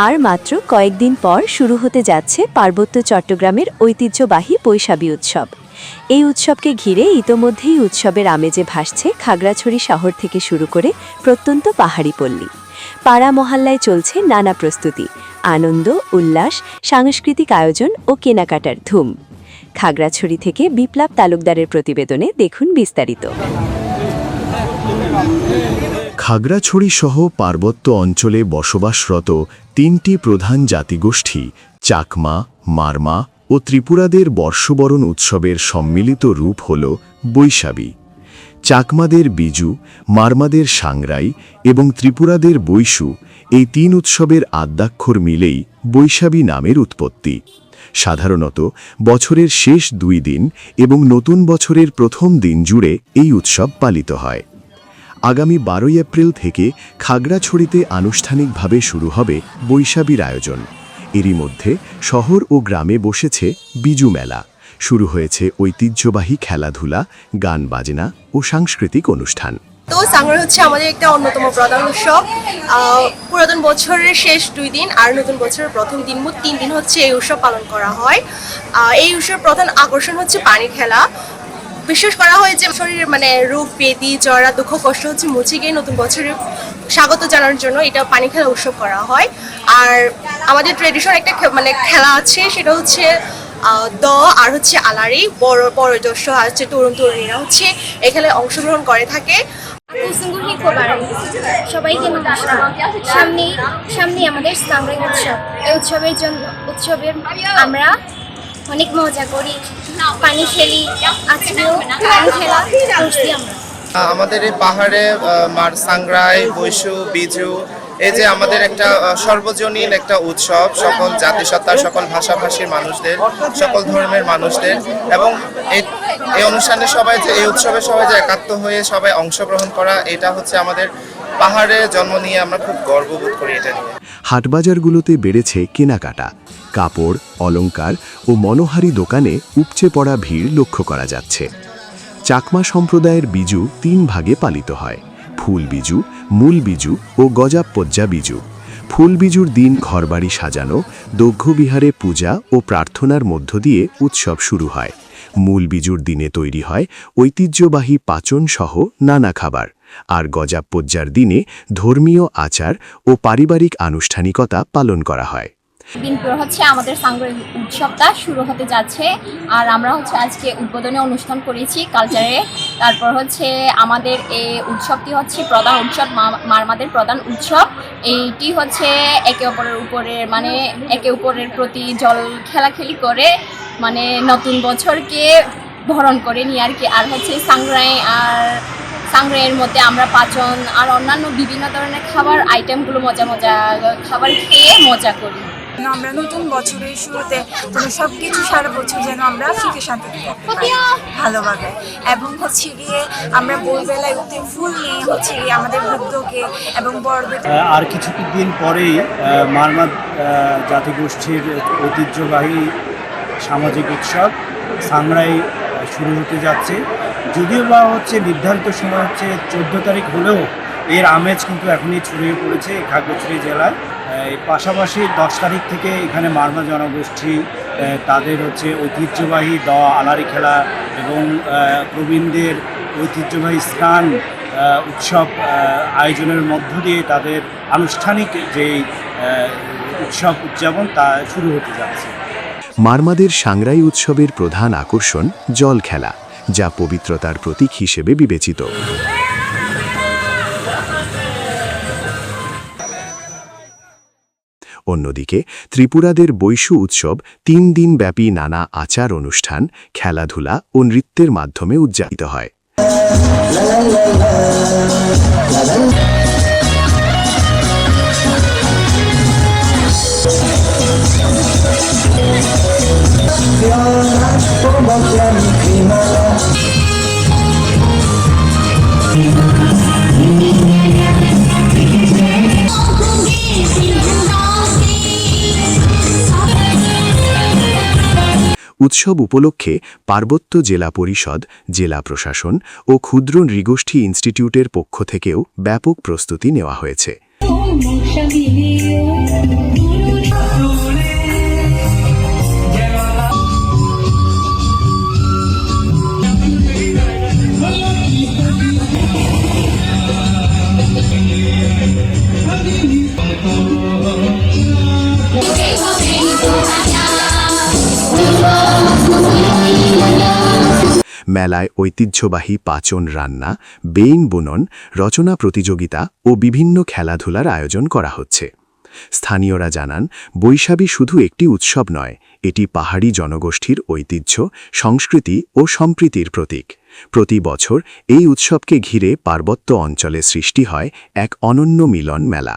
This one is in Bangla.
আর মাত্র কয়েকদিন পর শুরু হতে যাচ্ছে পার্বত্য চট্টগ্রামের ঐতিহ্যবাহী বৈশাখী উৎসব। এই উৎসবকে ঘিরে ইতোমধ্যেই উৎসবের আমেজে ভাসছে খাগড়াছড়ি শহর থেকে শুরু করে প্রত্যন্ত পাহাড়ি পল্লী। পাড়া মহল্লায় চলছে নানা প্রস্তুতি, আনন্দ, উল্লাস, সাংস্কৃতিক আয়োজন ও কেনাকাটার ধুম। খাগড়াছড়ি থেকে বিপ্লব তালুকদারের প্রতিবেদনে দেখুন বিস্তারিত। খাগড়াছড়ি সহ পার্বত্য অঞ্চলে বসবাসরত তিনটি প্রধান জাতিগোষ্ঠী চাকমা, মারমা ও ত্রিপুরাদের বর্ষবরণ উৎসবের সম্মিলিত রূপ হল বৈশাখী। চাকমাদের বিজু, মারমাদের সাংরাই এবং ত্রিপুরাদের বৈশু, এই তিন উৎসবের আদ্যাক্ষর মিলেই বৈশাখী নামের উৎপত্তি। সাধারণত বছরের শেষ 2 দিন এবং নতুন বছরের প্রথম দিন জুড়ে এই উৎসব পালিত হয়। আগামী 12 এপ্রিল থেকে খাগড়াছড়িতে আনুষ্ঠানিকভাবে শুরু হবে বৈশাখীর আয়োজন। এরই মধ্যে শহর ও গ্রামে বসেছে বিজু মেলা, শুরু হয়েছে ঐতিহ্যবাহী খেলাধুলা, গান বাজনা ও সাংস্কৃতিক অনুষ্ঠান। তো সাংরাই হচ্ছে আমাদের একটা অন্যতম প্রধান উৎসব। পুরাতন বছরের শেষ 2 দিন আর নতুন বছরের প্রথম দিন, মোট 3 দিন হচ্ছে এই উৎসব পালন করা হয়। এই উৎসবের প্রধান আকর্ষণ হচ্ছে পানি খেলা। বিশ্বাস করা হয় যে শরীরের রোগ ব্যাধি, জ্বরা, দুঃখ কষ্ট হচ্ছে মুছে গিয়ে নতুন বছরে স্বাগত জানানোর জন্য এটা পানি খেলা উৎসব করা হয়। আর আমাদের ট্রেডিশন একটা খেলা আছে, সেটা হচ্ছে আর হচ্ছে আলারি। বয়োজ্যেষ্ঠ হচ্ছে তরুণ তরুণীরা হচ্ছে এই খেলায় অংশগ্রহণ করে থাকে। সবাইকে নমস্কার। সামনে আমাদের সাংরাই উৎসব। এই উৎসবের আমরা অনেক মজা করি, পানি খেলি। আজকেও পানি খেলা করছি আমরা। আমাদের এই পাহাড়ে সাংরাই, বৈশু, বিজু, এই যে আমাদের একটা সর্বজনীন একটা উৎসব, সকল জাতিসত্তার, সকল ভাষাভাষীর মানুষদের, সকল ধর্মের মানুষদের, এবং এই অনুষ্ঠানে এই উৎসবে সবাই যে একাত্ম হয়ে সবাই অংশগ্রহণ করা, এটা হচ্ছে আমাদের পাহাড়ে জন্ম নিয়ে আমরা খুব গর্ববোধ করি এটা নিয়ে। হাটবাজারগুলোতে বেড়েছে কেনাকাটা, কাপড়, অলংকার ও মনোহারী দোকানে উপচে পড়া ভিড় লক্ষ্য করা যাচ্ছে। চাকমা সম্প্রদায়ের বিজু 3 ভাগে পালিত হয়: ফুল বিজু, মূল বিজু ও গজাপজ্জা বিজু। ফুল বিজুর দিন ঘরবাড়ি সাজানো, দগ্ধবিহারে পূজা ও প্রার্থনার মধ্য দিয়ে উৎসব শুরু হয়। মূল বিজুর দিনে তৈরি হয় ঐতিহ্যবাহী পাচন সহ নানা খাবার, আর গজাপজ্জার দিনে ধর্মীয় আচার ও পারিবারিক আনুষ্ঠানিকতা পালন করা হয়। দিন পর হচ্ছে আমাদের সাংরাই উৎসবটা শুরু হতে যাচ্ছে, আর আমরা হচ্ছে আজকে উদ্বোধনী অনুষ্ঠান করেছি কালচারে। তারপর হচ্ছে আমাদের এই উৎসবটি হচ্ছে প্রধান উৎসব, মারমাদের প্রধান উৎসব। এইটি হচ্ছে একে অপরের প্রতি জল খেলাখেলি করে নতুন বছরকে বরণ করে নিয়ে আর কি। আর হচ্ছে সাংরাইয়ের মধ্যে আমরা পাচন আর অন্যান্য বিভিন্ন ধরনের খাবার আইটেমগুলো মজা খাবার খেয়ে মজা করি। আমরা নতুন বছরের শুরুতে সবকিছু সারা বছর যেন আমরা সুখে শান্তিতে থাকতে পারি ভালোভাবে, এবং হচ্ছে গিয়ে আমরা ভোরবেলায় উঠে ফুল নিয়ে হচ্ছে গিয়ে আমাদের বৃদ্ধকে এবং বড়দের। আর কিছুদিন পরেই মারমাদ জাতিগোষ্ঠীর ঐতিহ্যবাহী সামাজিক উৎসব সাংরাই শুরু হতে যাচ্ছে। যদিও বা হচ্ছে নির্ধারিত সময় হচ্ছে 14 তারিখ হলেও এর আমেজ কিন্তু এখনই ছড়িয়ে পড়েছে খাগড়াছড়ি জেলায়। পাশাপাশি 10 তারিখ থেকে এখানে মারমা জনগোষ্ঠী তাদের হচ্ছে ঐতিহ্যবাহী আলারি খেলা এবং প্রবীণদের ঐতিহ্যবাহী স্নান উৎসব আয়োজনের মধ্য দিয়ে তাদের আনুষ্ঠানিক যে উৎসব উদযাপন তা শুরু হতে যাচ্ছে। মারমাদের সাংরাই উৎসবের প্রধান আকর্ষণ জল খেলা, যা পবিত্রতার প্রতীক হিসেবে বিবেচিত। অন্যদিকে ত্রিপুরাদের বৈশু উৎসব 3 দিন ব্যাপী নানা আচার অনুষ্ঠান, খেলাধুলা ও নৃত্যের মাধ্যমে উদযাপিত হয়। উৎসব উপলক্ষে পার্বত্য জেলা পরিষদ, জেলা প্রশাসন ও ক্ষুদ্র নৃগোষ্ঠী ইনস্টিটিউটের পক্ষ থেকেও ব্যাপক প্রস্তুতি নেওয়া হয়েছে। মেলায় ঐতিহ্যবাহী পাচন রান্না, বেইন বুনন, রচনা প্রতিযোগিতা ও বিভিন্ন খেলাধুলার আয়োজন করা হচ্ছে। স্থানীয়রা জানান, বৈশাখী শুধু একটি উৎসব নয়, এটি পাহাড়ি জনগোষ্ঠীর ঐতিহ্য, সংস্কৃতি ও সম্প্রীতির প্রতীক। প্রতি বছর এই উৎসবকে ঘিরে পার্বত্য অঞ্চলে সৃষ্টি হয় এক অনন্য মিলন মেলা।